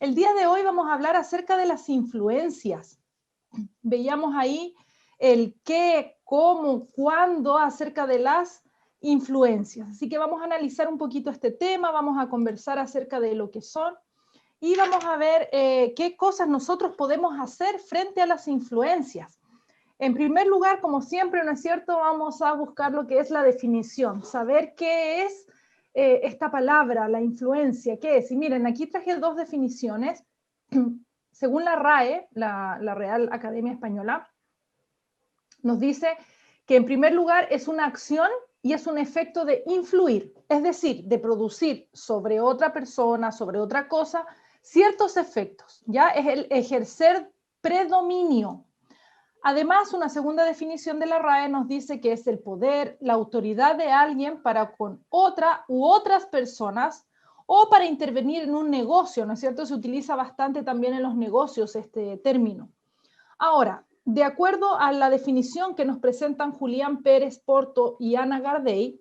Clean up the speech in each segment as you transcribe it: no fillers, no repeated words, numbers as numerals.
El día de hoy vamos a hablar acerca de las influencias. Veíamos ahí el qué, cómo, cuándo acerca de las influencias. Así que vamos a analizar un poquito este tema, vamos a conversar acerca de lo que son y vamos a ver qué cosas nosotros podemos hacer frente a las influencias. En primer lugar, como siempre, ¿no es cierto? Vamos a buscar lo que es la definición, saber qué es esta palabra, la influencia, qué es. Y miren, aquí traje dos definiciones. Según la RAE, la Real Academia Española, nos dice que en primer lugar es una acción y es un efecto de influir, es decir, de producir sobre otra persona, sobre otra cosa, ciertos efectos, ¿ya? Es el ejercer predominio. Además, una segunda definición de la RAE nos dice que es el poder, la autoridad de alguien para con otra u otras personas o para intervenir en un negocio, ¿no es cierto? Se utiliza bastante también en los negocios este término. Ahora, de acuerdo a la definición que nos presentan Julián Pérez Porto y Ana Gardey,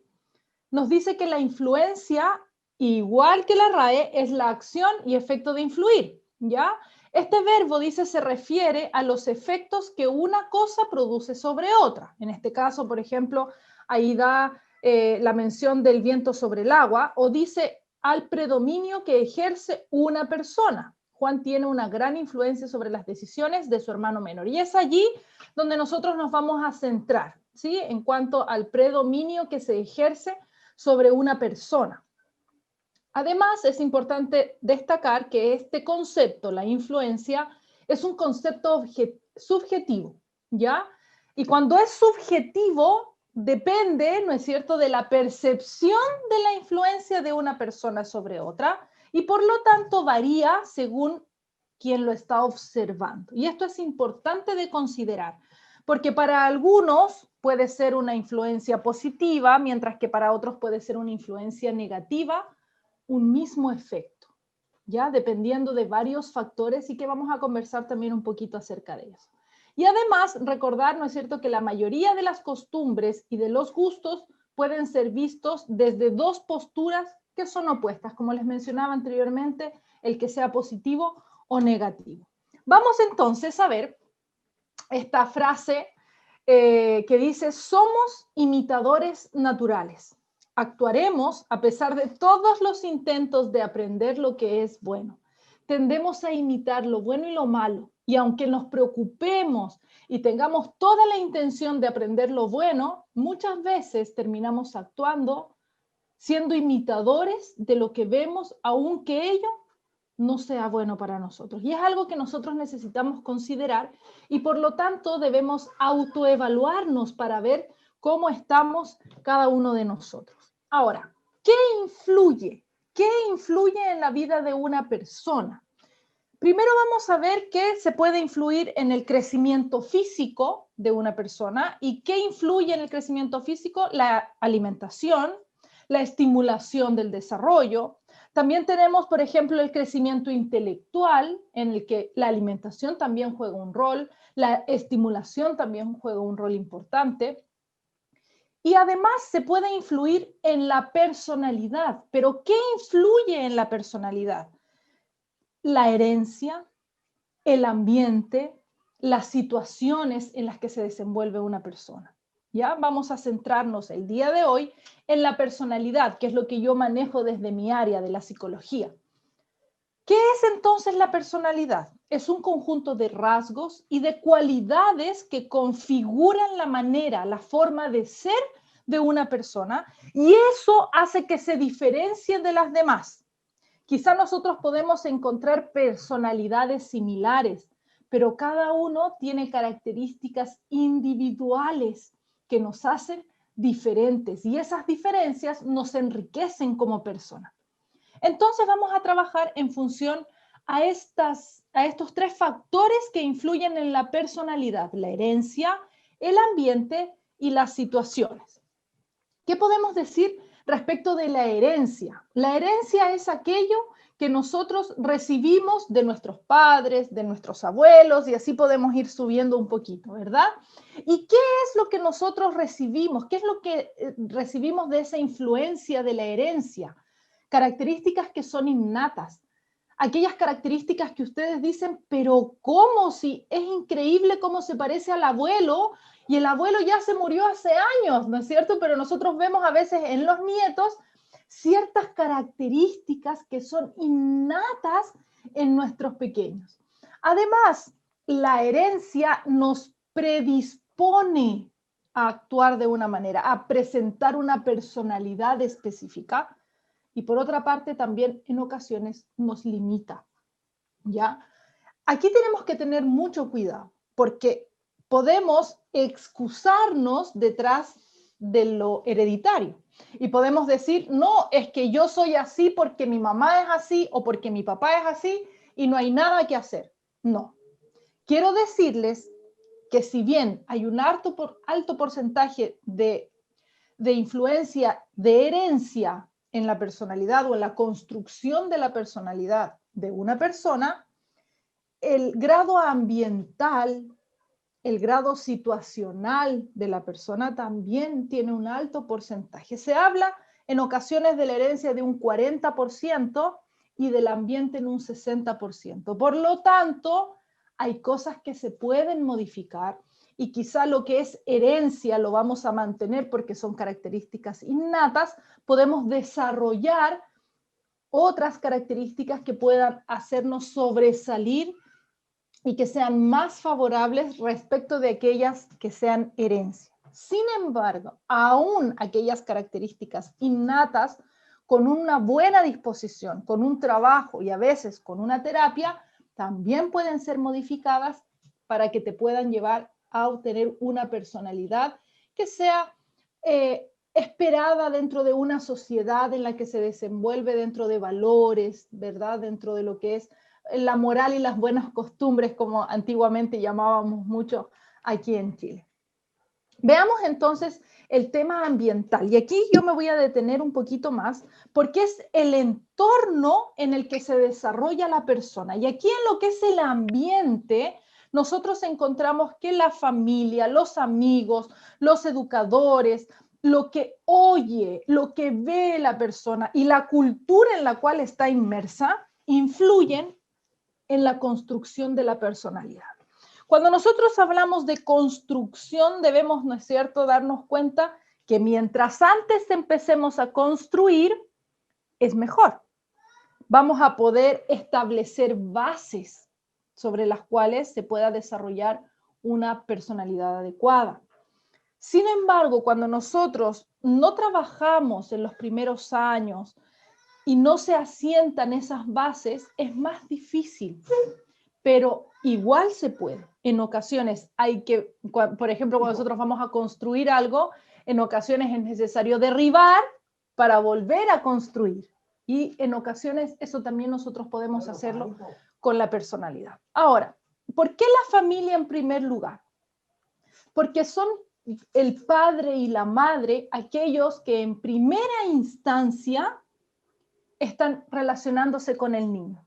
nos dice que la influencia, igual que la RAE, es la acción y efecto de influir, ¿ya? Este verbo, dice, se refiere a los efectos que una cosa produce sobre otra. En este caso, por ejemplo, ahí da la mención del viento sobre el agua, o dice al predominio que ejerce una persona. Juan tiene una gran influencia sobre las decisiones de su hermano menor. Y es allí donde nosotros nos vamos a centrar, ¿sí? En cuanto al predominio que se ejerce sobre una persona. Además, es importante destacar que este concepto, la influencia, es un concepto subjetivo, ¿ya? Y cuando es subjetivo, depende, ¿no es cierto?, de la percepción de la influencia de una persona sobre otra y por lo tanto varía según quien lo está observando. Y esto es importante de considerar, porque para algunos puede ser una influencia positiva, mientras que para otros puede ser una influencia negativa, un mismo efecto, ¿ya? Dependiendo de varios factores y que vamos a conversar también un poquito acerca de eso. Y además, recordar, ¿no es cierto?, que la mayoría de las costumbres y de los gustos pueden ser vistos desde dos posturas que son opuestas, como les mencionaba anteriormente, el que sea positivo o negativo. Vamos entonces a ver esta frase que dice, somos imitadores naturales. Actuaremos a pesar de todos los intentos de aprender lo que es bueno. Tendemos a imitar lo bueno y lo malo. Y aunque nos preocupemos y tengamos toda la intención de aprender lo bueno, muchas veces terminamos actuando siendo imitadores de lo que vemos, aunque ello no sea bueno para nosotros. Y es algo que nosotros necesitamos considerar y por lo tanto debemos autoevaluarnos para ver cómo estamos cada uno de nosotros. Ahora, ¿qué influye? ¿Qué influye en la vida de una persona? Primero vamos a ver qué se puede influir en el crecimiento físico de una persona y qué influye en el crecimiento físico, la alimentación, la estimulación del desarrollo. También tenemos, por ejemplo, el crecimiento intelectual, en el que la alimentación también juega un rol, la estimulación también juega un rol importante. Y además se puede influir en la personalidad. ¿Pero qué influye en la personalidad? La herencia, el ambiente, las situaciones en las que se desenvuelve una persona. ¿Ya? Vamos a centrarnos el día de hoy en la personalidad, que es lo que yo manejo desde mi área de la psicología. ¿Qué es entonces la personalidad? Es un conjunto de rasgos y de cualidades que configuran la manera, la forma de ser de una persona y eso hace que se diferencie de las demás. Quizá nosotros podemos encontrar personalidades similares, pero cada uno tiene características individuales que nos hacen diferentes y esas diferencias nos enriquecen como personas. Entonces vamos a trabajar en función a estos tres factores que influyen en la personalidad, la herencia, el ambiente y las situaciones. ¿Qué podemos decir respecto de la herencia? La herencia es aquello que nosotros recibimos de nuestros padres, de nuestros abuelos, y así podemos ir subiendo un poquito, ¿verdad? ¿Y qué es lo que nosotros recibimos? ¿Qué es lo que recibimos de esa influencia de la herencia? Características que son innatas. aquellas características que ustedes dicen, pero ¿cómo? Si es increíble cómo se parece al abuelo, y el abuelo ya se murió hace años, ¿no es cierto? Pero nosotros vemos a veces en los nietos ciertas características que son innatas en nuestros pequeños. Además, la herencia nos predispone a actuar de una manera, a presentar una personalidad específica, y por otra parte también en ocasiones nos limita, ¿ya? Aquí tenemos que tener mucho cuidado, porque podemos excusarnos detrás de lo hereditario. Y podemos decir, no, es que yo soy así porque mi mamá es así o porque mi papá es así y no hay nada que hacer. No. Quiero decirles que si bien hay un alto porcentaje de influencia, de herencia en la personalidad o en la construcción de la personalidad de una persona, el grado ambiental, el grado situacional de la persona también tiene un alto porcentaje. Se habla en ocasiones de la herencia de un 40% y del ambiente en un 60%. Por lo tanto, hay cosas que se pueden modificar y quizá lo que es herencia lo vamos a mantener porque son características innatas, podemos desarrollar otras características que puedan hacernos sobresalir y que sean más favorables respecto de aquellas que sean herencia. Sin embargo, aún aquellas características innatas, con una buena disposición, con un trabajo y a veces con una terapia, también pueden ser modificadas para que te puedan llevar a obtener una personalidad que sea esperada dentro de una sociedad en la que se desenvuelve dentro de valores, ¿verdad? Dentro de lo que es la moral y las buenas costumbres, como antiguamente llamábamos mucho aquí en Chile. Veamos entonces el tema ambiental. Y aquí yo me voy a detener un poquito más porque es el entorno en el que se desarrolla la persona. Y aquí en lo que es el ambiente, nosotros encontramos que la familia, los amigos, los educadores, lo que oye, lo que ve la persona y la cultura en la cual está inmersa, influyen en la construcción de la personalidad. Cuando nosotros hablamos de construcción, debemos, ¿no es cierto?, darnos cuenta que mientras antes empecemos a construir, es mejor. Vamos a poder establecer bases sobre las cuales se pueda desarrollar una personalidad adecuada. Sin embargo, cuando nosotros no trabajamos en los primeros años y no se asientan esas bases, es más difícil, pero igual se puede. En ocasiones hay que, por ejemplo, cuando nosotros vamos a construir algo, en ocasiones es necesario derribar para volver a construir. Y en ocasiones eso también nosotros podemos hacerlo con la personalidad. Ahora, ¿por qué la familia en primer lugar? Porque son el padre y la madre aquellos que en primera instancia están relacionándose con el niño.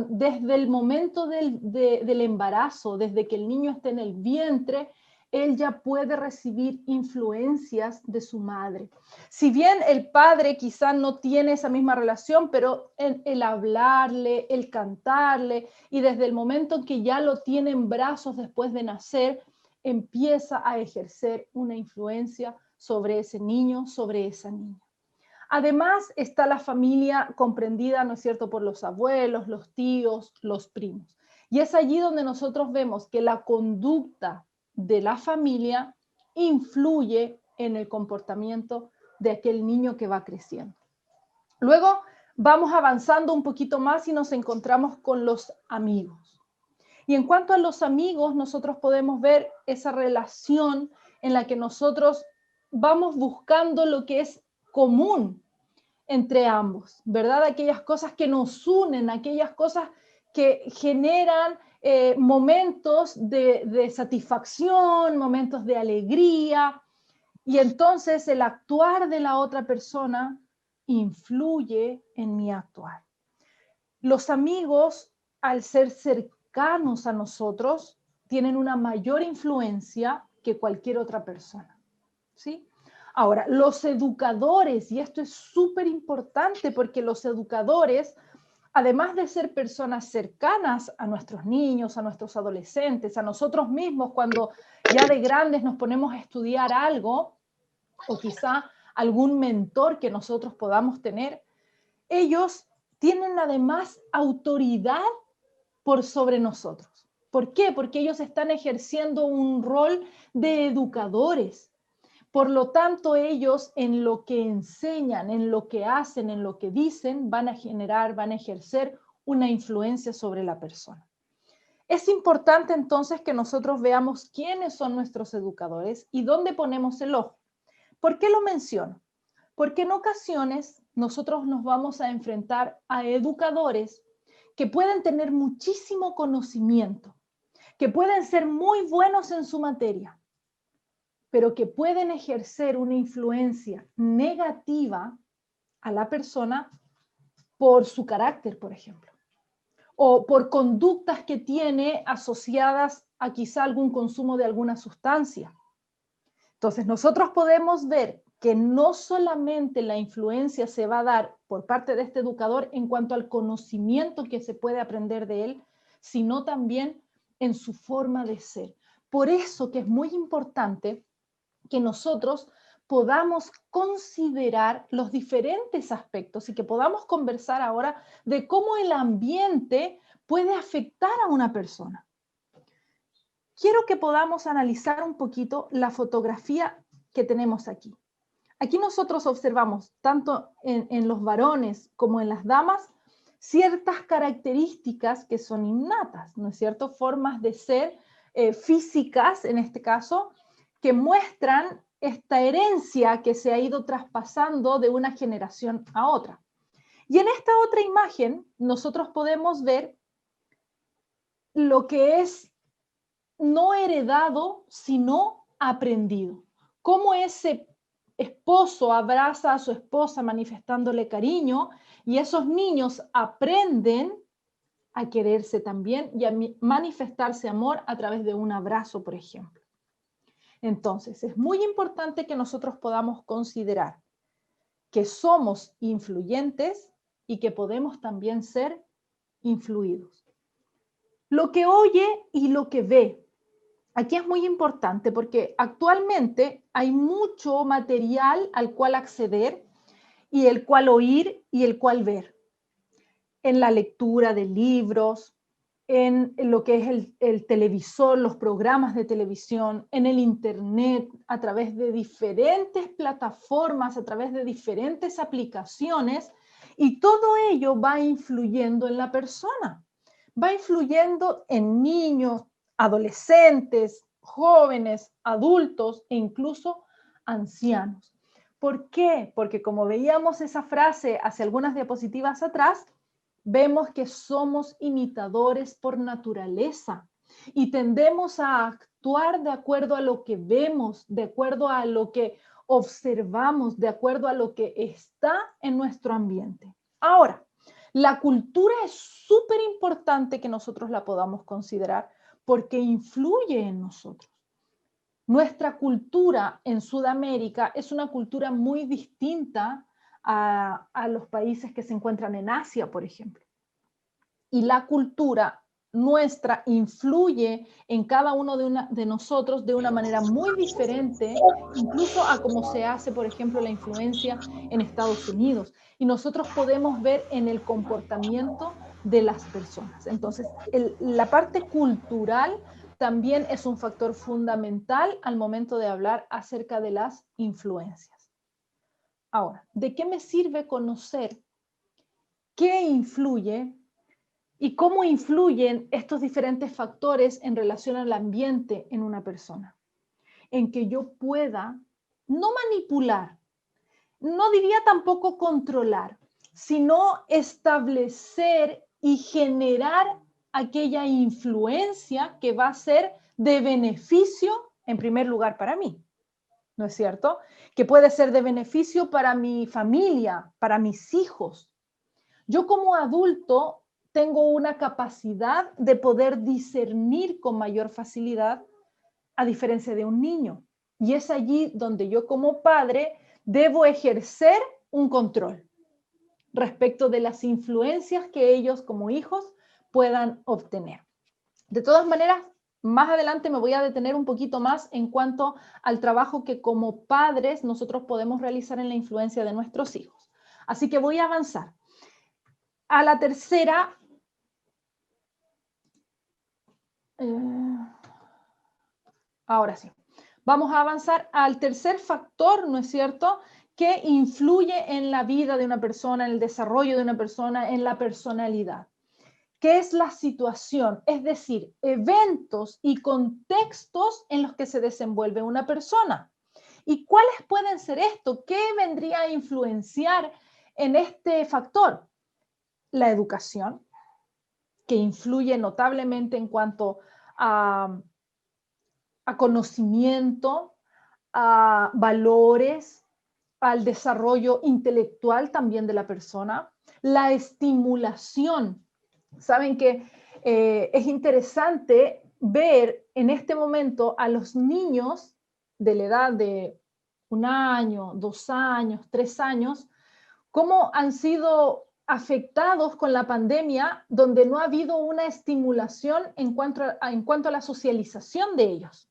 Desde el momento del embarazo, desde que el niño está en el vientre, él ya puede recibir influencias de su madre. Si bien el padre quizá no tiene esa misma relación, pero el hablarle, el cantarle, y desde el momento en que ya lo tiene en brazos después de nacer, empieza a ejercer una influencia sobre ese niño, sobre esa niña. Además está la familia comprendida, ¿no es cierto?, por los abuelos, los tíos, los primos. Y es allí donde nosotros vemos que la conducta de la familia influye en el comportamiento de aquel niño que va creciendo. Luego vamos avanzando un poquito más y nos encontramos con los amigos. Y en cuanto a los amigos, nosotros podemos ver esa relación en la que nosotros vamos buscando lo que es común entre ambos, ¿verdad? Aquellas cosas que nos unen, aquellas cosas que generan momentos de satisfacción, momentos de alegría, y entonces el actuar de la otra persona influye en mi actuar. Los amigos, al ser cercanos a nosotros, tienen una mayor influencia que cualquier otra persona, ¿sí? Ahora, los educadores, y esto es súper importante porque los educadores además de ser personas cercanas a nuestros niños, a nuestros adolescentes, a nosotros mismos, cuando ya de grandes nos ponemos a estudiar algo, o quizá algún mentor que nosotros podamos tener, ellos tienen además autoridad por sobre nosotros. ¿Por qué? Porque ellos están ejerciendo un rol de educadores. Por lo tanto, ellos en lo que enseñan, en lo que hacen, en lo que dicen, van a generar, van a ejercer una influencia sobre la persona. Es importante entonces que nosotros veamos quiénes son nuestros educadores y dónde ponemos el ojo. ¿Por qué lo menciono? Porque en ocasiones nosotros nos vamos a enfrentar a educadores que pueden tener muchísimo conocimiento, que pueden ser muy buenos en su materia, pero que pueden ejercer una influencia negativa a la persona por su carácter, por ejemplo, o por conductas que tiene asociadas a quizá algún consumo de alguna sustancia. Entonces, nosotros podemos ver que no solamente la influencia se va a dar por parte de este educador en cuanto al conocimiento que se puede aprender de él, sino también en su forma de ser. Por eso que es muy importante que nosotros podamos considerar los diferentes aspectos y que podamos conversar ahora de cómo el ambiente puede afectar a una persona. Quiero que podamos analizar un poquito la fotografía que tenemos aquí. Aquí nosotros observamos, tanto en los varones como en las damas, ciertas características que son innatas, ¿no es cierto? Formas de ser físicas, en este caso, que muestran esta herencia que se ha ido traspasando de una generación a otra. Y en esta otra imagen, nosotros podemos ver lo que es no heredado, sino aprendido. Cómo ese esposo abraza a su esposa manifestándole cariño y esos niños aprenden a quererse también y a manifestarse amor a través de un abrazo, por ejemplo. Entonces, es muy importante que nosotros podamos considerar que somos influyentes y que podemos también ser influidos. Lo que oye y lo que ve. Aquí es muy importante porque actualmente hay mucho material al cual acceder y el cual oír y el cual ver. En la lectura de libros, en lo que es el televisor, los programas de televisión, en el internet, a través de diferentes plataformas, a través de diferentes aplicaciones, y todo ello va influyendo en la persona, va influyendo en niños, adolescentes, jóvenes, adultos e incluso ancianos. ¿Por qué? Porque como veíamos esa frase hace algunas diapositivas atrás, vemos que somos imitadores por naturaleza y tendemos a actuar de acuerdo a lo que vemos, de acuerdo a lo que observamos, de acuerdo a lo que está en nuestro ambiente. Ahora, la cultura es súper importante que nosotros la podamos considerar porque influye en nosotros. Nuestra cultura en Sudamérica es una cultura muy distinta a los países que se encuentran en Asia, por ejemplo. Y la cultura nuestra influye en cada uno de nosotros de una manera muy diferente, incluso a cómo se hace, por ejemplo, la influencia en Estados Unidos. Y nosotros podemos ver en el comportamiento de las personas. Entonces, la parte cultural también es un factor fundamental al momento de hablar acerca de las influencias. Ahora, ¿de qué me sirve conocer qué influye y cómo influyen estos diferentes factores en relación al ambiente en una persona? En que yo pueda no manipular, no diría tampoco controlar, sino establecer y generar aquella influencia que va a ser de beneficio, en primer lugar, para mí, ¿no es cierto? Que puede ser de beneficio para mi familia, para mis hijos. Yo como adulto tengo una capacidad de poder discernir con mayor facilidad, a diferencia de un niño. Y es allí donde yo como padre debo ejercer un control. respecto de las influencias que ellos como hijos puedan obtener. De todas maneras, más adelante me voy a detener un poquito más en cuanto al trabajo que como padres nosotros podemos realizar en la influencia de nuestros hijos. Así que voy a avanzar. A la tercera, ahora sí, vamos a avanzar al tercer factor, ¿no es cierto?, que influye en la vida de una persona, en el desarrollo de una persona, en la personalidad, que es la situación, es decir, eventos y contextos en los que se desenvuelve una persona. ¿Y cuáles pueden ser esto? ¿Qué vendría a influenciar en este factor? La educación, que influye notablemente en cuanto a conocimiento, a valores, al desarrollo intelectual también de la persona, la estimulación. Saben que es interesante ver en este momento a los niños de la edad de 1 año, 2 años, 3 años, cómo han sido afectados con la pandemia, donde no ha habido una estimulación en cuanto a la socialización de ellos.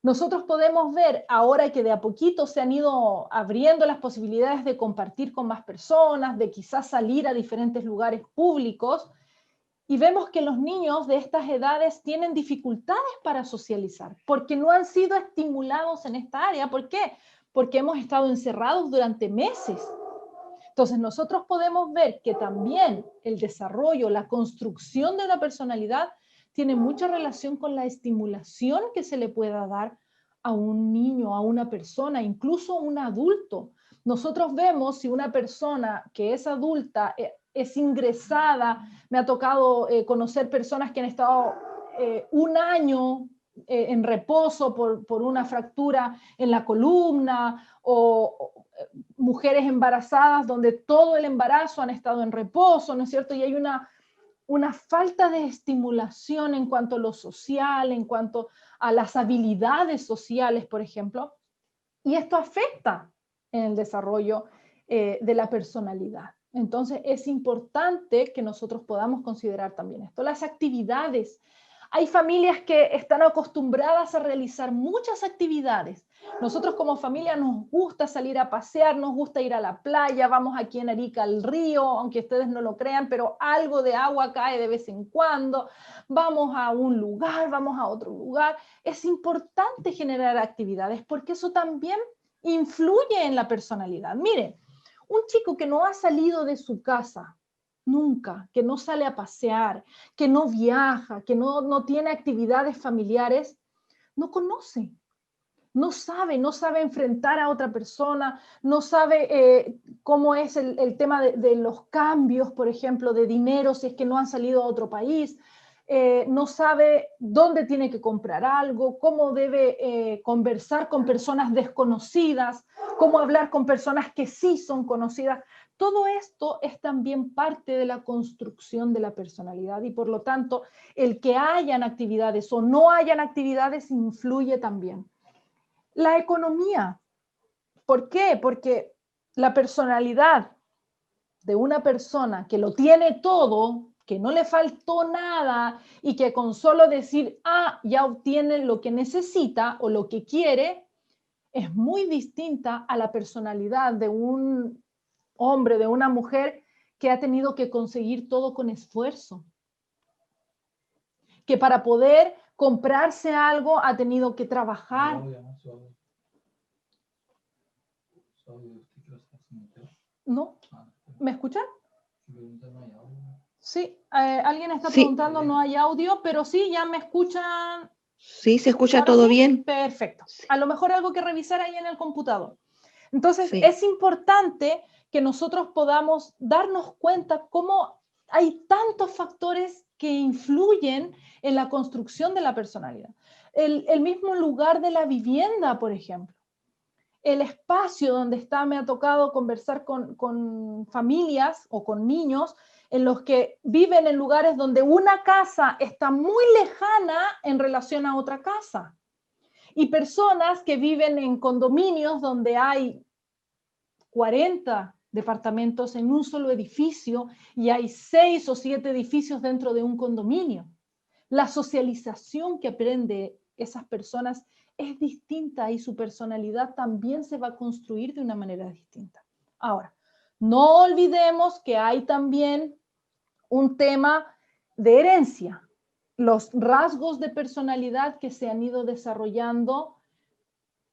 Nosotros podemos ver ahora que de a poquito se han ido abriendo las posibilidades de compartir con más personas, de quizás salir a diferentes lugares públicos, y vemos que los niños de estas edades tienen dificultades para socializar, porque no han sido estimulados en esta área. ¿Por qué? Porque hemos estado encerrados durante meses. Entonces nosotros podemos ver que también el desarrollo, la construcción de una personalidad tiene mucha relación con la estimulación que se le pueda dar a un niño, a una persona, incluso a un adulto. Nosotros vemos si una persona que es adulta es ingresada, me ha tocado conocer personas que han estado 1 año en reposo por una fractura en la columna, o mujeres embarazadas donde todo el embarazo han estado en reposo, ¿no es cierto? Y hay una falta de estimulación en cuanto a lo social, en cuanto a las habilidades sociales, por ejemplo, y esto afecta en el desarrollo de la personalidad. Entonces es importante que nosotros podamos considerar también esto. Las actividades. Hay familias que están acostumbradas a realizar muchas actividades. Nosotros como familia nos gusta salir a pasear, nos gusta ir a la playa, vamos aquí en Arica al río, aunque ustedes no lo crean, pero algo de agua cae de vez en cuando. Vamos a un lugar, vamos a otro lugar. Es importante generar actividades porque eso también influye en la personalidad. Miren, un chico que no ha salido de su casa nunca, que no sale a pasear, que no viaja, que no tiene actividades familiares, no conoce, no sabe enfrentar a otra persona, no sabe cómo es el tema de los cambios, por ejemplo, de dinero si es que no han salido a otro país, no sabe dónde tiene que comprar algo, cómo debe conversar con personas desconocidas, cómo hablar con personas que sí son conocidas. Todo esto es también parte de la construcción de la personalidad y por lo tanto el que hayan actividades o no hayan actividades influye también. La economía. ¿Por qué? Porque la personalidad de una persona que lo tiene todo, que no le faltó nada y que con solo decir, ya obtiene lo que necesita o lo que quiere, es muy distinta a la personalidad de un hombre, de una mujer que ha tenido que conseguir todo con esfuerzo, que para poder comprarse algo ha tenido que trabajar. ¿No? ¿Me escuchan? Sí, alguien está preguntando, no hay audio, pero sí, ya me escuchan. Sí, se escucha todo bien. Perfecto. A lo mejor algo que revisar ahí en el computador. Entonces, es importante que nosotros podamos darnos cuenta cómo hay tantos factores que influyen en la construcción de la personalidad. El mismo lugar de la vivienda, por ejemplo. El espacio donde está, me ha tocado conversar con familias o con niños en los que viven en lugares donde una casa está muy lejana en relación a otra casa. Y personas que viven en condominios donde hay 40 departamentos en un solo edificio y hay 6 o 7 edificios dentro de un condominio. La socialización que aprende esas personas es distinta y su personalidad también se va a construir de una manera distinta. Ahora, no olvidemos que hay también un tema de herencia. Los rasgos de personalidad que se han ido desarrollando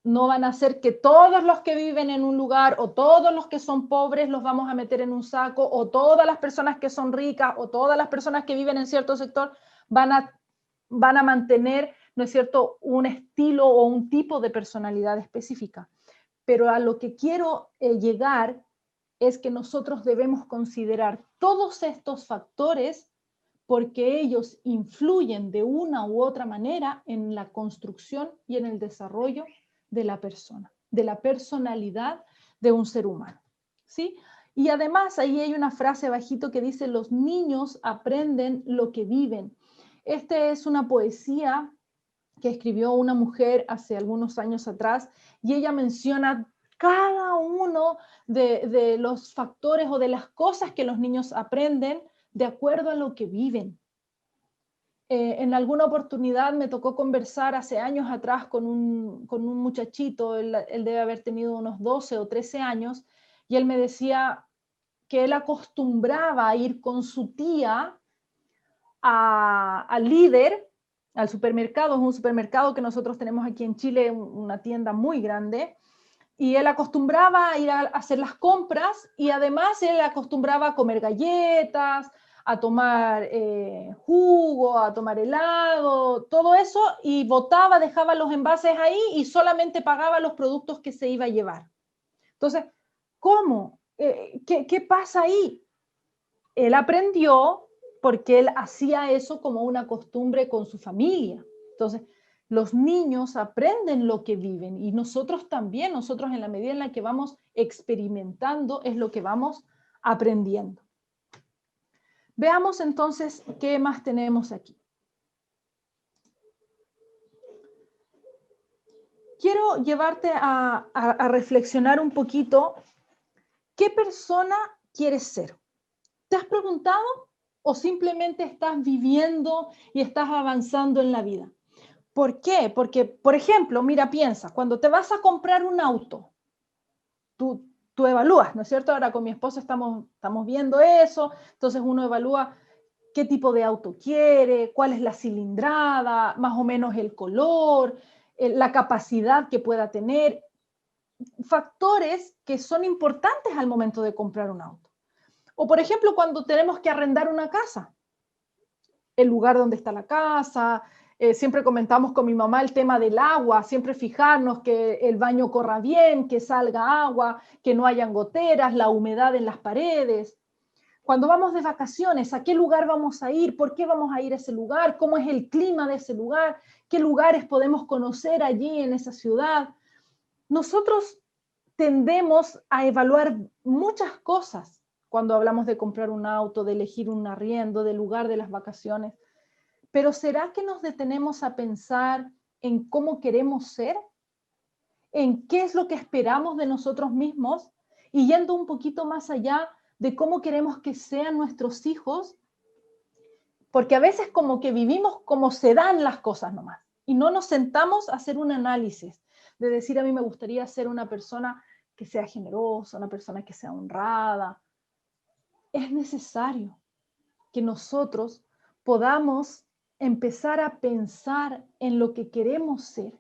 no van a ser que todos los que viven en un lugar o todos los que son pobres los vamos a meter en un saco, o todas las personas que son ricas o todas las personas que viven en cierto sector van a mantener, ¿no es cierto?, un estilo o un tipo de personalidad específica. Pero a lo que quiero llegar es que nosotros debemos considerar todos estos factores porque ellos influyen de una u otra manera en la construcción y en el desarrollo de la persona, de la personalidad de un ser humano, ¿sí? Y además ahí hay una frase abajito que dice: los niños aprenden lo que viven. Esta es una poesía que escribió una mujer hace algunos años atrás y ella menciona cada uno de los factores o de las cosas que los niños aprenden de acuerdo a lo que viven. En alguna oportunidad me tocó conversar hace años atrás con un muchachito, él debe haber tenido unos 12 o 13 años, y él me decía que él acostumbraba a ir con su tía al Líder, al supermercado. Es un supermercado que nosotros tenemos aquí en Chile, una tienda muy grande, y él acostumbraba a ir a hacer las compras y además él acostumbraba a comer galletas, a tomar jugo, a tomar helado, todo eso, y botaba, dejaba los envases ahí y solamente pagaba los productos que se iba a llevar. Entonces, ¿cómo? ¿Qué pasa ahí? Él aprendió porque él hacía eso como una costumbre con su familia. Entonces, los niños aprenden lo que viven y nosotros también, nosotros en la medida en la que vamos experimentando es lo que vamos aprendiendo. Veamos entonces qué más tenemos aquí. Quiero llevarte a reflexionar un poquito. ¿Qué persona quieres ser? ¿Te has preguntado o simplemente estás viviendo y estás avanzando en la vida? ¿Por qué? Porque, por ejemplo, mira, piensa, cuando te vas a comprar un auto, tú evalúas, ¿no es cierto? Ahora con mi esposa estamos viendo eso, entonces uno evalúa qué tipo de auto quiere, cuál es la cilindrada, más o menos el color, la capacidad que pueda tener, factores que son importantes al momento de comprar un auto. O por ejemplo, cuando tenemos que arrendar una casa, el lugar donde está la casa, siempre comentamos con mi mamá el tema del agua, siempre fijarnos que el baño corra bien, que salga agua, que no hayan goteras, la humedad en las paredes. Cuando vamos de vacaciones, ¿a qué lugar vamos a ir? ¿Por qué vamos a ir a ese lugar? ¿Cómo es el clima de ese lugar? ¿Qué lugares podemos conocer allí en esa ciudad? Nosotros tendemos a evaluar muchas cosas cuando hablamos de comprar un auto, de elegir un arriendo, del lugar de las vacaciones. Pero ¿será que nos detenemos a pensar en cómo queremos ser? ¿En qué es lo que esperamos de nosotros mismos? Y yendo un poquito más allá de cómo queremos que sean nuestros hijos, porque a veces como que vivimos como se dan las cosas nomás y no nos sentamos a hacer un análisis de decir, a mí me gustaría ser una persona que sea generosa, una persona que sea honrada. Es necesario que nosotros podamos empezar a pensar en lo que queremos ser.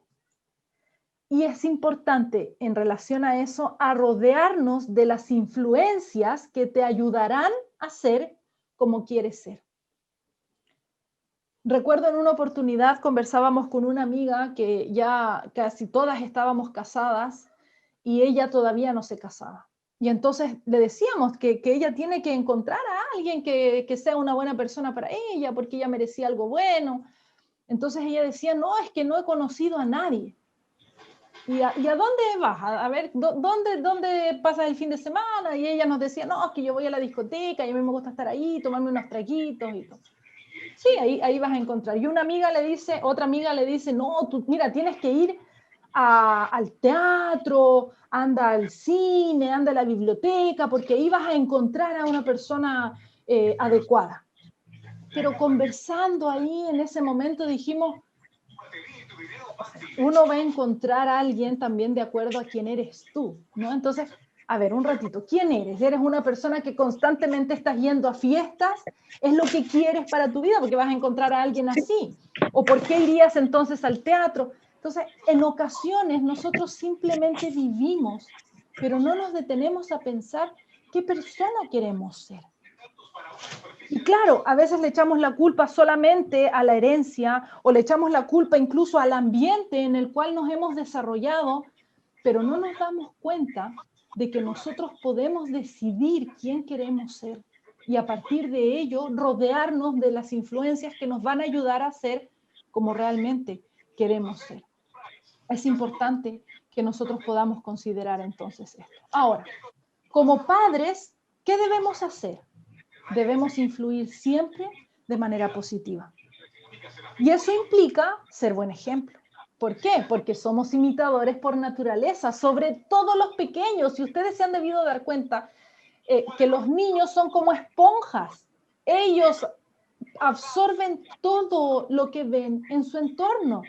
Y es importante en relación a eso, a rodearnos de las influencias que te ayudarán a ser como quieres ser. Recuerdo en una oportunidad conversábamos con una amiga que ya casi todas estábamos casadas y ella todavía no se casaba. Y entonces le decíamos que ella tiene que encontrar a alguien que sea una buena persona para ella, porque ella merecía algo bueno. Entonces ella decía, no, es que no he conocido a nadie. ¿Y a dónde vas? A ver, ¿dónde pasas el fin de semana? Y ella nos decía, no, es que yo voy a la discoteca y a mí me gusta estar ahí, tomarme unos traguitos y todo. Sí, ahí vas a encontrar. Y una amiga le dice, otra amiga le dice, no, tú, mira, tienes que ir al teatro, anda al cine, anda a la biblioteca, porque ahí vas a encontrar a una persona adecuada. Pero conversando ahí en ese momento dijimos, uno va a encontrar a alguien también de acuerdo a quién eres tú, ¿no? Entonces, a ver, un ratito, ¿quién eres? ¿Eres una persona que constantemente estás yendo a fiestas? ¿Es lo que quieres para tu vida? Porque vas a encontrar a alguien así. ¿O por qué irías entonces al teatro? Entonces, en ocasiones nosotros simplemente vivimos, pero no nos detenemos a pensar qué persona queremos ser. Y claro, a veces le echamos la culpa solamente a la herencia o le echamos la culpa incluso al ambiente en el cual nos hemos desarrollado, pero no nos damos cuenta de que nosotros podemos decidir quién queremos ser y a partir de ello rodearnos de las influencias que nos van a ayudar a ser como realmente queremos ser. Es importante que nosotros podamos considerar entonces esto. Ahora, como padres, ¿qué debemos hacer? Debemos influir siempre de manera positiva. Y eso implica ser buen ejemplo. ¿Por qué? Porque somos imitadores por naturaleza, sobre todo los pequeños. Y ustedes se han debido dar cuenta que los niños son como esponjas. Ellos absorben todo lo que ven en su entorno.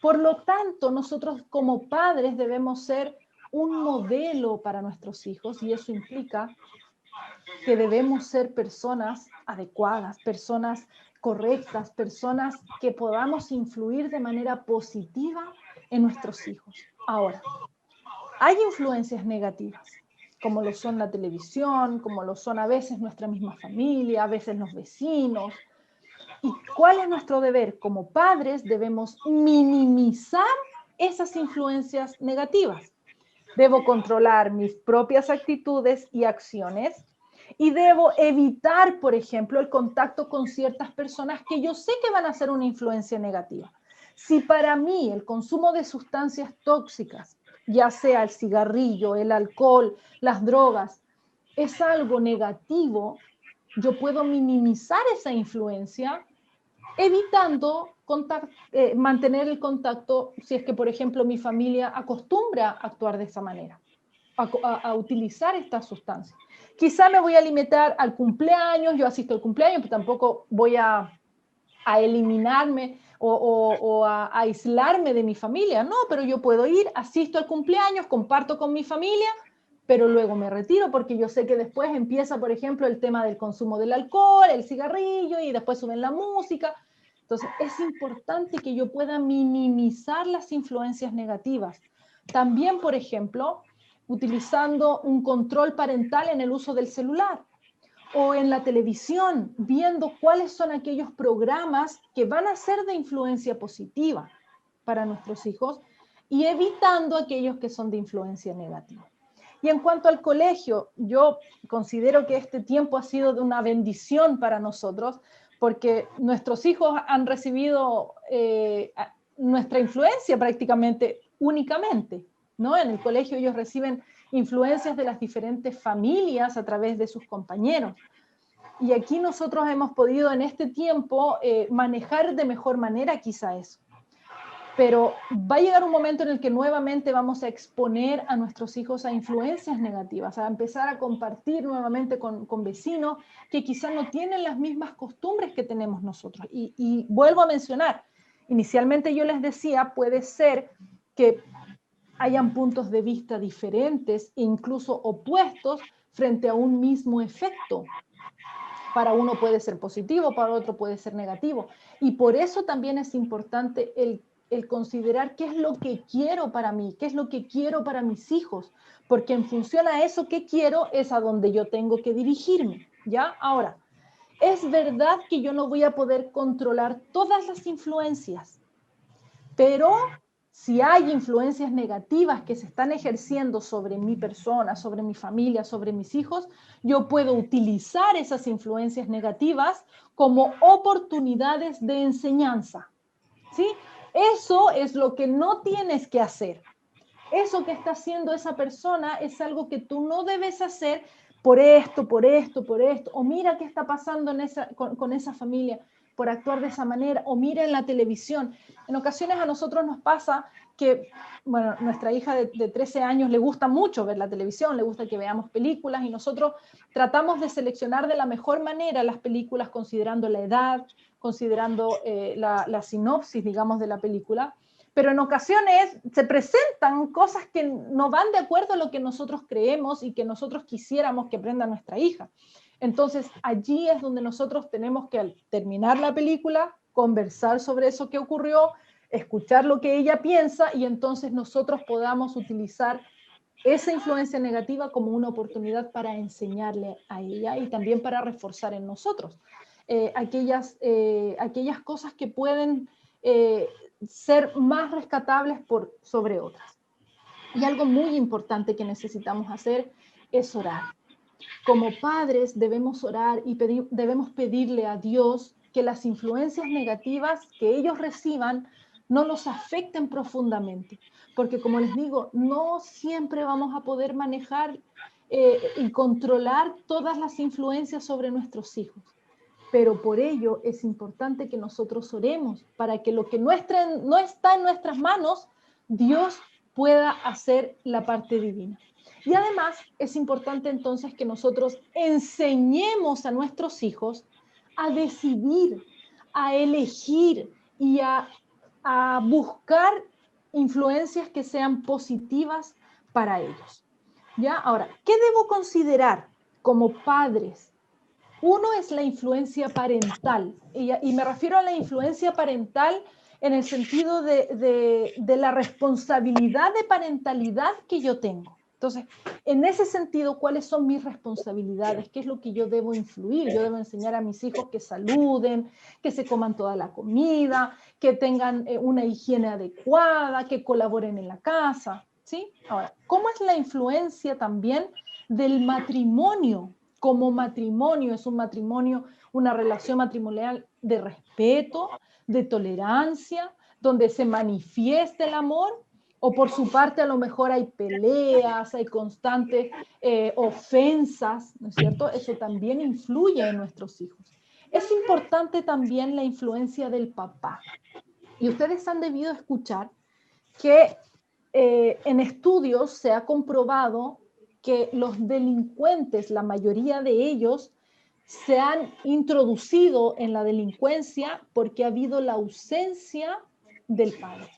Por lo tanto, nosotros como padres debemos ser un modelo para nuestros hijos y eso implica que debemos ser personas adecuadas, personas correctas, personas que podamos influir de manera positiva en nuestros hijos. Ahora, hay influencias negativas, como lo son la televisión, como lo son a veces nuestra misma familia, a veces los vecinos. ¿Y cuál es nuestro deber? Como padres debemos minimizar esas influencias negativas. Debo controlar mis propias actitudes y acciones y debo evitar, por ejemplo, el contacto con ciertas personas que yo sé que van a ser una influencia negativa. Si para mí el consumo de sustancias tóxicas, ya sea el cigarrillo, el alcohol, las drogas, es algo negativo, yo puedo minimizar esa influencia evitando mantener el contacto si es que, por ejemplo, mi familia acostumbra a actuar de esa manera, a utilizar estas sustancias. Quizá me voy a limitar al cumpleaños, yo asisto al cumpleaños, pero tampoco voy a eliminarme o a aislarme de mi familia, no, pero yo puedo ir, asisto al cumpleaños, comparto con mi familia, pero luego me retiro porque yo sé que después empieza, por ejemplo, el tema del consumo del alcohol, el cigarrillo y después suben la música. Entonces, es importante que yo pueda minimizar las influencias negativas. También, por ejemplo, utilizando un control parental en el uso del celular o en la televisión, viendo cuáles son aquellos programas que van a ser de influencia positiva para nuestros hijos y evitando aquellos que son de influencia negativa. Y en cuanto al colegio, yo considero que este tiempo ha sido de una bendición para nosotros porque nuestros hijos han recibido nuestra influencia prácticamente únicamente, ¿no? En el colegio ellos reciben influencias de las diferentes familias a través de sus compañeros. Y aquí nosotros hemos podido en este tiempo manejar de mejor manera quizá eso. Pero va a llegar un momento en el que nuevamente vamos a exponer a nuestros hijos a influencias negativas, a empezar a compartir nuevamente con vecinos que quizás no tienen las mismas costumbres que tenemos nosotros. Y vuelvo a mencionar, inicialmente yo les decía, puede ser que hayan puntos de vista diferentes e incluso opuestos frente a un mismo efecto. Para uno puede ser positivo, para otro puede ser negativo. Y por eso también es importante el considerar qué es lo que quiero para mí, qué es lo que quiero para mis hijos, porque en función a eso que quiero es a donde yo tengo que dirigirme, ¿ya? Ahora, es verdad que yo no voy a poder controlar todas las influencias, pero si hay influencias negativas que se están ejerciendo sobre mi persona, sobre mi familia, sobre mis hijos, yo puedo utilizar esas influencias negativas como oportunidades de enseñanza, ¿sí? Eso es lo que no tienes que hacer. Eso que está haciendo esa persona es algo que tú no debes hacer por esto, por esto, por esto. O mira qué está pasando con esa familia. por actuar de esa manera, o mira en la televisión. En ocasiones a nosotros nos pasa que, bueno, nuestra hija de 13 años le gusta mucho ver la televisión, le gusta que veamos películas, y nosotros tratamos de seleccionar de la mejor manera las películas considerando la edad, considerando la sinopsis, digamos, de la película, pero en ocasiones se presentan cosas que no van de acuerdo a lo que nosotros creemos y que nosotros quisiéramos que aprenda nuestra hija. Entonces, allí es donde nosotros tenemos que, al terminar la película, conversar sobre eso que ocurrió, escuchar lo que ella piensa, y entonces nosotros podamos utilizar esa influencia negativa como una oportunidad para enseñarle a ella y también para reforzar en nosotros aquellas cosas que pueden ser más rescatables sobre otras. Y algo muy importante que necesitamos hacer es orar. Como padres debemos orar y debemos pedirle a Dios que las influencias negativas que ellos reciban no los afecten profundamente, porque, como les digo, no siempre vamos a poder manejar y controlar todas las influencias sobre nuestros hijos, pero por ello es importante que nosotros oremos para que lo que no está en nuestras manos, Dios pueda hacer la parte divina. Y además es importante entonces que nosotros enseñemos a nuestros hijos a decidir, a elegir y a buscar influencias que sean positivas para ellos. ¿Ya? Ahora, ¿qué debo considerar como padres? Uno es la influencia parental, y me refiero a la influencia parental en el sentido de la responsabilidad de parentalidad que yo tengo. Entonces, en ese sentido, ¿cuáles son mis responsabilidades? ¿Qué es lo que yo debo influir? Yo debo enseñar a mis hijos que saluden, que se coman toda la comida, que tengan una higiene adecuada, que colaboren en la casa, ¿sí? Ahora, ¿cómo es la influencia también del matrimonio? Como matrimonio, es un matrimonio, una relación matrimonial de respeto, de tolerancia, donde se manifiesta el amor, o por su parte a lo mejor hay peleas, hay constantes ofensas, ¿no es cierto? Eso también influye en nuestros hijos. Es importante también la influencia del papá. Y ustedes han debido escuchar que en estudios se ha comprobado que los delincuentes, la mayoría de ellos, se han introducido en la delincuencia porque ha habido la ausencia del padre.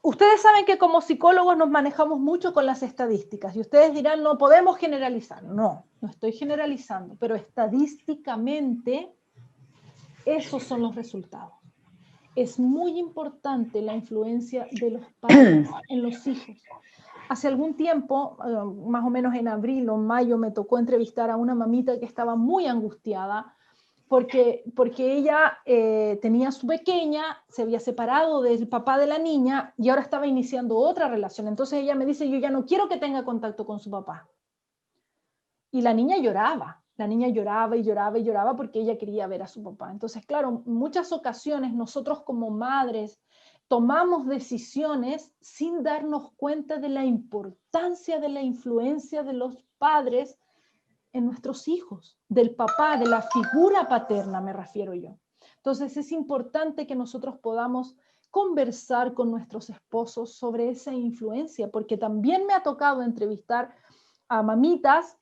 Ustedes saben que como psicólogos nos manejamos mucho con las estadísticas, y ustedes dirán, no podemos generalizar. No, no estoy generalizando, pero estadísticamente esos son los resultados. Es muy importante la influencia de los padres en los hijos. Hace algún tiempo, más o menos en abril o mayo, me tocó entrevistar a una mamita que estaba muy angustiada porque ella tenía a su pequeña, se había separado del papá de la niña y ahora estaba iniciando otra relación. Entonces ella me dice, yo ya no quiero que tenga contacto con su papá. Y la niña lloraba y lloraba y lloraba porque ella quería ver a su papá. Entonces, claro, en muchas ocasiones nosotros como madres tomamos decisiones sin darnos cuenta de la importancia de la influencia de los padres en nuestros hijos, del papá, de la figura paterna, me refiero yo. Entonces, es importante que nosotros podamos conversar con nuestros esposos sobre esa influencia, porque también me ha tocado entrevistar a mamitas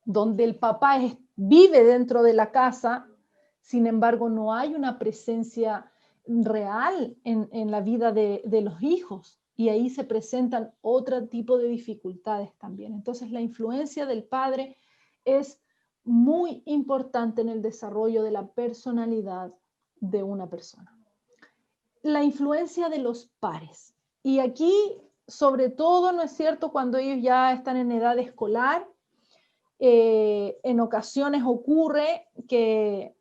donde el papá vive dentro de la casa, sin embargo no hay una presencia real en la vida de los hijos, y ahí se presentan otro tipo de dificultades también. Entonces la influencia del padre es muy importante en el desarrollo de la personalidad de una persona. La influencia de los pares, y aquí sobre todo, ¿no es cierto?, cuando ellos ya están en edad escolar, en ocasiones ocurre que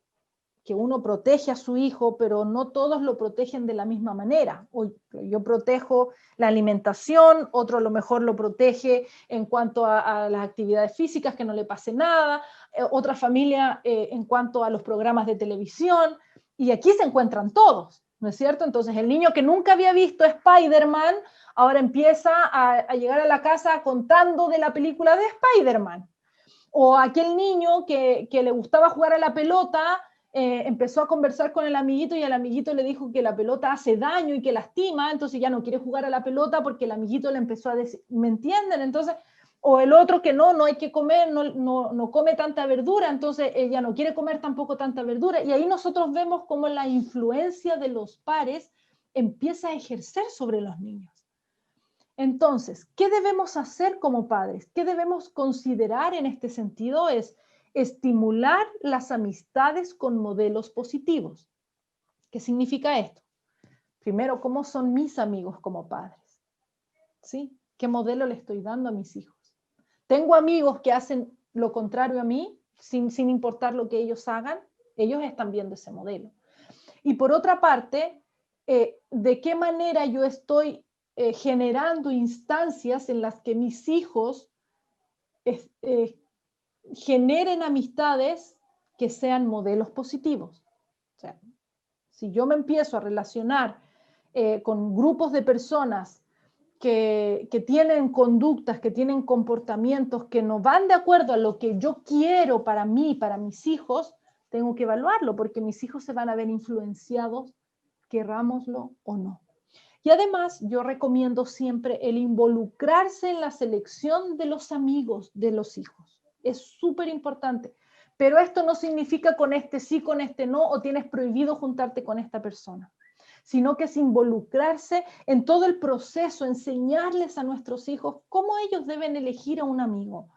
uno protege a su hijo, pero no todos lo protegen de la misma manera. Yo protejo la alimentación, otro a lo mejor lo protege en cuanto a las actividades físicas, que no le pase nada, otra familia en cuanto a los programas de televisión, y aquí se encuentran todos, ¿no es cierto? Entonces el niño que nunca había visto Spider-Man, ahora empieza a llegar a la casa contando de la película de Spider-Man. O aquel niño que le gustaba jugar a la pelota, empezó a conversar con el amiguito y el amiguito le dijo que la pelota hace daño y que lastima, entonces ya no quiere jugar a la pelota porque el amiguito le empezó a decir, ¿me entienden? Entonces, o el otro que no hay que comer, no come tanta verdura, entonces ella no quiere comer tampoco tanta verdura, y ahí nosotros vemos cómo la influencia de los pares empieza a ejercer sobre los niños. Entonces, ¿qué debemos hacer como padres? ¿Qué debemos considerar en este sentido? Es estimular las amistades con modelos positivos. ¿Qué significa esto? Primero, ¿cómo son mis amigos como padres? ¿Sí? ¿Qué modelo le estoy dando a mis hijos? Tengo amigos que hacen lo contrario a mí, sin importar lo que ellos hagan, ellos están viendo ese modelo. Y por otra parte, ¿de qué manera yo estoy generando instancias en las que mis hijos generen amistades que sean modelos positivos? O sea, si yo me empiezo a relacionar con grupos de personas que tienen conductas, que tienen comportamientos que no van de acuerdo a lo que yo quiero para mí, para mis hijos, tengo que evaluarlo porque mis hijos se van a ver influenciados, querrámoslo o no. Y además yo recomiendo siempre el involucrarse en la selección de los amigos de los hijos. Es súper importante. Pero esto no significa con este sí, con este no, o tienes prohibido juntarte con esta persona, sino que es involucrarse en todo el proceso, enseñarles a nuestros hijos cómo ellos deben elegir a un amigo,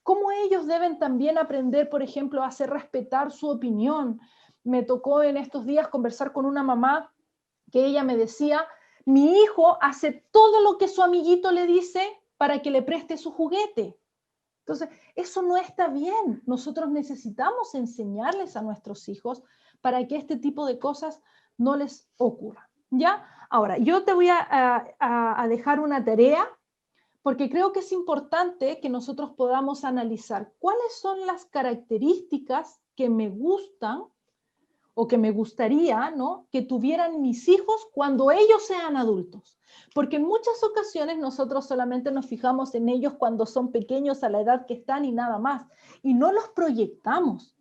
cómo ellos deben también aprender, por ejemplo, a hacer respetar su opinión. Me tocó en estos días conversar con una mamá que ella me decía, mi hijo hace todo lo que su amiguito le dice para que le preste su juguete. Entonces, eso no está bien. Nosotros necesitamos enseñarles a nuestros hijos para que este tipo de cosas no les ocurran. ¿Ya? Ahora, yo te voy a dejar una tarea porque creo que es importante que nosotros podamos analizar cuáles son las características que me gustan o que me gustaría, ¿no?, que tuvieran mis hijos cuando ellos sean adultos. Porque en muchas ocasiones nosotros solamente nos fijamos en ellos cuando son pequeños a la edad que están y nada más, y no los proyectamos.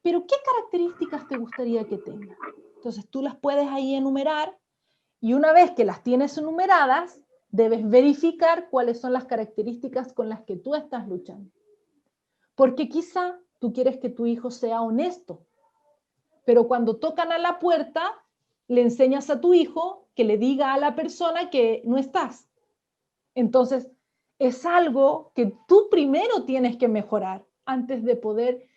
Pero ¿qué características te gustaría que tengan? Entonces tú las puedes ahí enumerar, y una vez que las tienes enumeradas, debes verificar cuáles son las características con las que tú estás luchando. Porque quizá tú quieres que tu hijo sea honesto, pero cuando tocan a la puerta, le enseñas a tu hijo que le diga a la persona que no estás. Entonces, es algo que tú primero tienes que mejorar antes de poder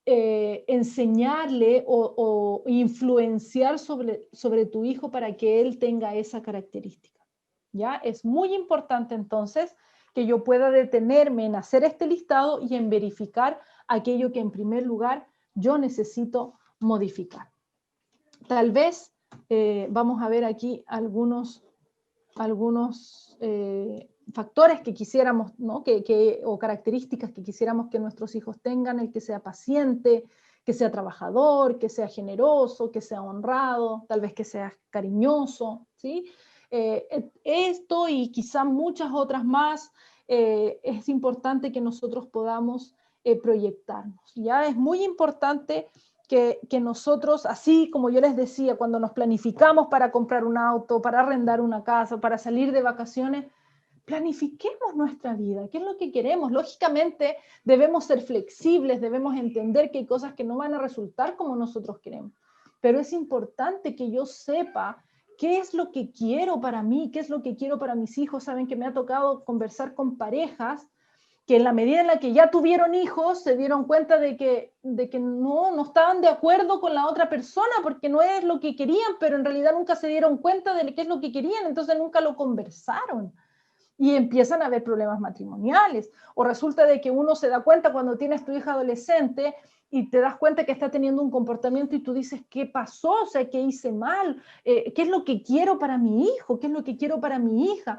enseñarle o influenciar sobre tu hijo para que él tenga esa característica. ¿Ya? Es muy importante entonces que yo pueda detenerme en hacer este listado y en verificar aquello que en primer lugar yo necesito modificar. Tal vez vamos a ver aquí algunos factores que quisiéramos, ¿no?, o características que quisiéramos que nuestros hijos tengan: el que sea paciente, que sea trabajador, que sea generoso, que sea honrado, tal vez que sea cariñoso, ¿sí? Esto y quizá muchas otras más, es importante que nosotros podamos proyectarnos. Ya es muy importante que nosotros, así como yo les decía, cuando nos planificamos para comprar un auto, para arrendar una casa, para salir de vacaciones, planifiquemos nuestra vida, qué es lo que queremos. Lógicamente debemos ser flexibles, debemos entender que hay cosas que no van a resultar como nosotros queremos, pero es importante que yo sepa qué es lo que quiero para mí, qué es lo que quiero para mis hijos. Saben que me ha tocado conversar con parejas que en la medida en la que ya tuvieron hijos, se dieron cuenta de que no estaban de acuerdo con la otra persona porque no es lo que querían, pero en realidad nunca se dieron cuenta de qué es lo que querían, entonces nunca lo conversaron. Y empiezan a haber problemas matrimoniales. O resulta de que uno se da cuenta cuando tienes tu hija adolescente y te das cuenta que está teniendo un comportamiento y tú dices, ¿qué pasó? O sea, ¿qué hice mal? ¿Qué es lo que quiero para mi hijo? ¿Qué es lo que quiero para mi hija?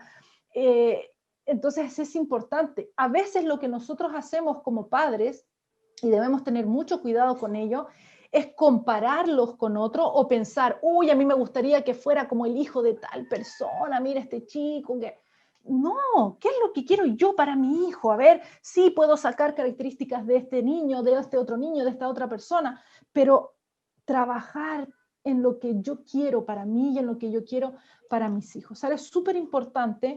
Entonces es importante. A veces lo que nosotros hacemos como padres, y debemos tener mucho cuidado con ello, es compararlos con otro o pensar, uy, a mí me gustaría que fuera como el hijo de tal persona, mira este chico. No, ¿qué es lo que quiero yo para mi hijo? A ver, sí puedo sacar características de este niño, de este otro niño, de esta otra persona, pero trabajar en lo que yo quiero para mí y en lo que yo quiero para mis hijos. Ahora es súper importante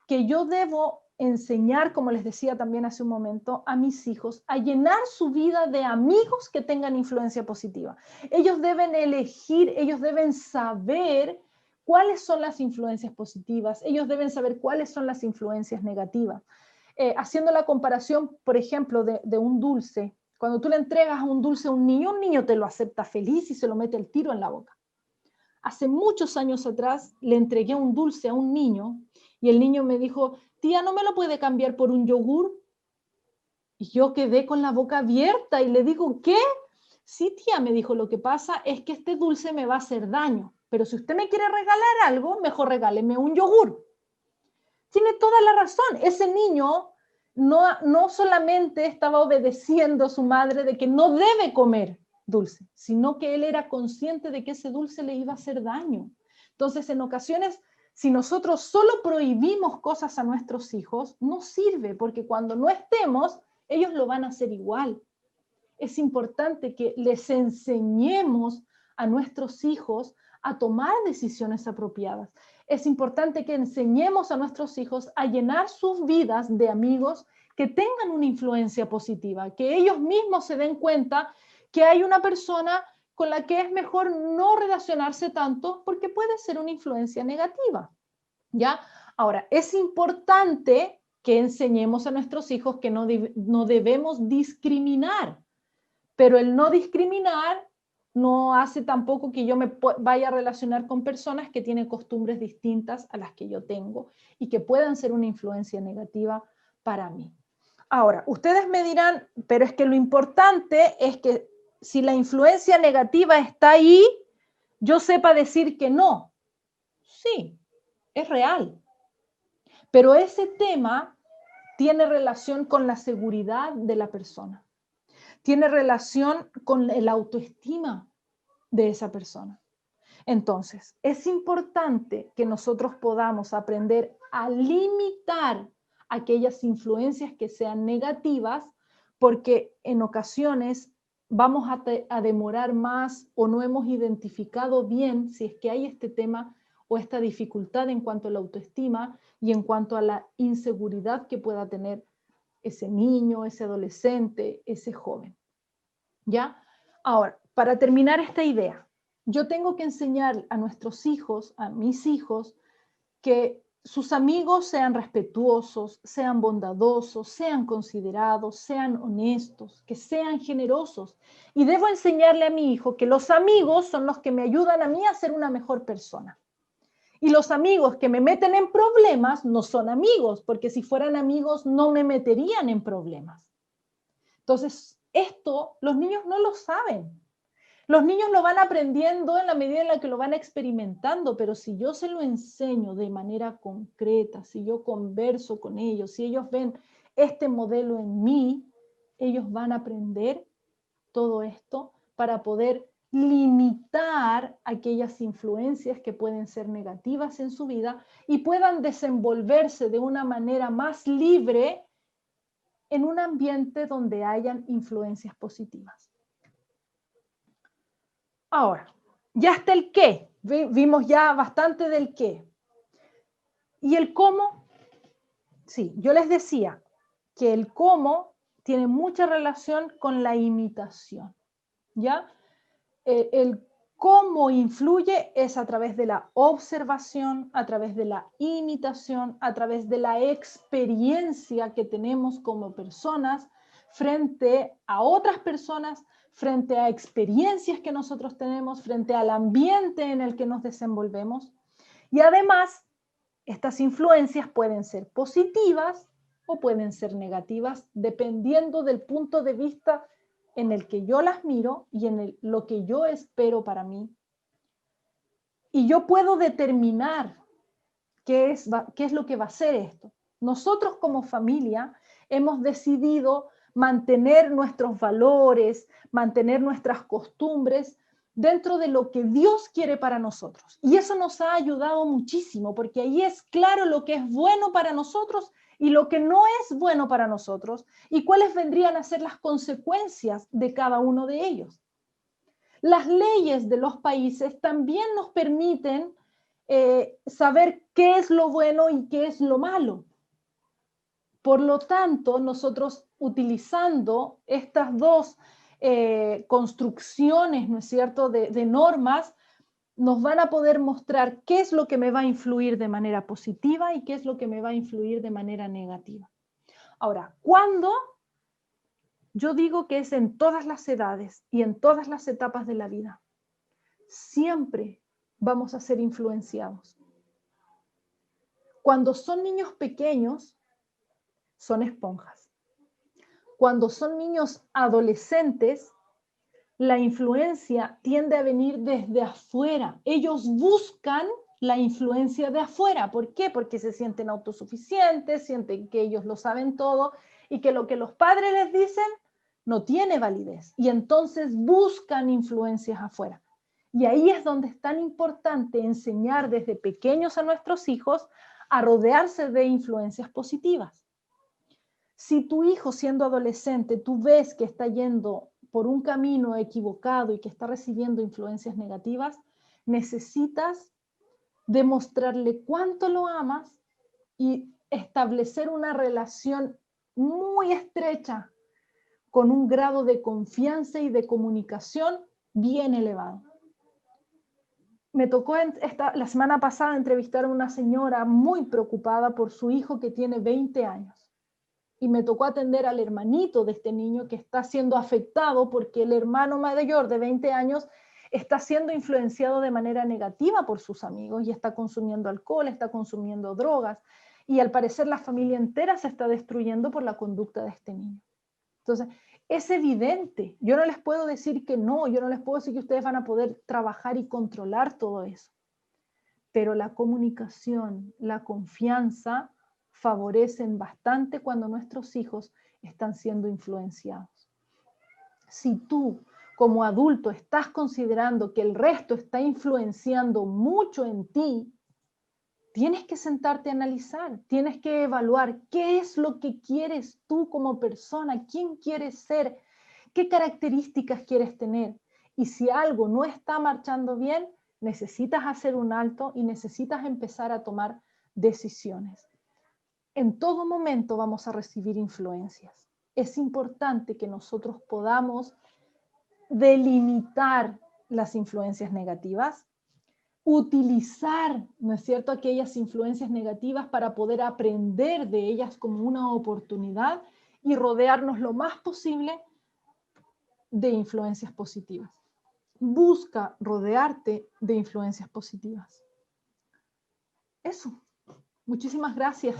que yo debo enseñar, como les decía también hace un momento, a mis hijos a llenar su vida de amigos que tengan influencia positiva. Ellos deben elegir, ellos deben saber cuáles son las influencias positivas, ellos deben saber cuáles son las influencias negativas. Haciendo la comparación, por ejemplo, de un dulce. Cuando tú le entregas un dulce a un niño te lo acepta feliz y se lo mete el tiro en la boca. Hace muchos años atrás le entregué un dulce a un niño y el niño me dijo, tía, ¿no me lo puede cambiar por un yogur? Y yo quedé con la boca abierta y le digo, ¿qué? Sí, tía, me dijo, lo que pasa es que este dulce me va a hacer daño, pero si usted me quiere regalar algo, mejor regáleme un yogur. Tiene toda la razón. Ese niño no solamente estaba obedeciendo a su madre de que no debe comer dulce, sino que él era consciente de que ese dulce le iba a hacer daño. Entonces, en ocasiones, si nosotros solo prohibimos cosas a nuestros hijos, no sirve, porque cuando no estemos, ellos lo van a hacer igual. Es importante que les enseñemos a nuestros hijos a tomar decisiones apropiadas. Es importante que enseñemos a nuestros hijos a llenar sus vidas de amigos que tengan una influencia positiva, que ellos mismos se den cuenta que hay una persona con la que es mejor no relacionarse tanto porque puede ser una influencia negativa. ¿Ya? Ahora, es importante que enseñemos a nuestros hijos que no debemos discriminar, pero el no discriminar no hace tampoco que yo me vaya a relacionar con personas que tienen costumbres distintas a las que yo tengo y que puedan ser una influencia negativa para mí. Ahora, ustedes me dirán, pero es que lo importante es que si la influencia negativa está ahí, yo sepa decir que no. Sí, es real. Pero ese tema tiene relación con la seguridad de la persona. Tiene relación con la autoestima de esa persona. Entonces, es importante que nosotros podamos aprender a limitar aquellas influencias que sean negativas, porque en ocasiones vamos a demorar más o no hemos identificado bien si es que hay este tema o esta dificultad en cuanto a la autoestima y en cuanto a la inseguridad que pueda tener ese niño, ese adolescente, ese joven. ¿Ya? Ahora, para terminar esta idea, yo tengo que enseñar a nuestros hijos, a mis hijos, que sus amigos sean respetuosos, sean bondadosos, sean considerados, sean honestos, que sean generosos. Y debo enseñarle a mi hijo que los amigos son los que me ayudan a mí a ser una mejor persona. Y los amigos que me meten en problemas no son amigos, porque si fueran amigos no me meterían en problemas. Entonces, esto los niños no lo saben. Los niños lo van aprendiendo en la medida en la que lo van experimentando, pero si yo se lo enseño de manera concreta, si yo converso con ellos, si ellos ven este modelo en mí, ellos van a aprender todo esto para poder limitar aquellas influencias que pueden ser negativas en su vida y puedan desenvolverse de una manera más libre en un ambiente donde hayan influencias positivas. Ahora, ya está el qué. Vimos ya bastante del qué. ¿Y el cómo? Sí, yo les decía que el cómo tiene mucha relación con la imitación. ¿Ya? El cómo influye es a través de la observación, a través de la imitación, a través de la experiencia que tenemos como personas frente a otras personas, frente a experiencias que nosotros tenemos, frente al ambiente en el que nos desenvolvemos. Y además, estas influencias pueden ser positivas o pueden ser negativas, dependiendo del punto de vista en el que yo las miro y en lo que yo espero para mí. Y yo puedo determinar qué es lo que va a ser esto. Nosotros como familia hemos decidido mantener nuestros valores, mantener nuestras costumbres dentro de lo que Dios quiere para nosotros. Y eso nos ha ayudado muchísimo, porque ahí es claro lo que es bueno para nosotros y lo que no es bueno para nosotros, y cuáles vendrían a ser las consecuencias de cada uno de ellos. Las leyes de los países también nos permiten saber qué es lo bueno y qué es lo malo. Por lo tanto, nosotros utilizando estas dos construcciones, ¿no es cierto?, de normas, nos van a poder mostrar qué es lo que me va a influir de manera positiva y qué es lo que me va a influir de manera negativa. Ahora, ¿cuándo? Yo digo que es en todas las edades y en todas las etapas de la vida. Siempre vamos a ser influenciados. Cuando son niños pequeños, son esponjas. Cuando son niños adolescentes, la influencia tiende a venir desde afuera. Ellos buscan la influencia de afuera. ¿Por qué? Porque se sienten autosuficientes, sienten que ellos lo saben todo y que lo que los padres les dicen no tiene validez. Y entonces buscan influencias afuera. Y ahí es donde es tan importante enseñar desde pequeños a nuestros hijos a rodearse de influencias positivas. Si tu hijo, siendo adolescente, tú ves que está yendo por un camino equivocado y que está recibiendo influencias negativas, necesitas demostrarle cuánto lo amas y establecer una relación muy estrecha con un grado de confianza y de comunicación bien elevado. Me tocó la semana pasada entrevistar a una señora muy preocupada por su hijo que tiene 20 años. Y me tocó atender al hermanito de este niño que está siendo afectado porque el hermano mayor de 20 años está siendo influenciado de manera negativa por sus amigos y está consumiendo alcohol, está consumiendo drogas. Y al parecer la familia entera se está destruyendo por la conducta de este niño. Entonces, es evidente. Yo no les puedo decir que no, yo no les puedo decir que ustedes van a poder trabajar y controlar todo eso. Pero la comunicación, la confianza favorecen bastante cuando nuestros hijos están siendo influenciados. Si tú, como adulto, estás considerando que el resto está influenciando mucho en ti, tienes que sentarte a analizar, tienes que evaluar qué es lo que quieres tú como persona, quién quieres ser, qué características quieres tener. Y si algo no está marchando bien, necesitas hacer un alto y necesitas empezar a tomar decisiones. En todo momento vamos a recibir influencias. Es importante que nosotros podamos delimitar las influencias negativas, utilizar, ¿no es cierto?, aquellas influencias negativas para poder aprender de ellas como una oportunidad y rodearnos lo más posible de influencias positivas. Busca rodearte de influencias positivas. Eso. Muchísimas gracias.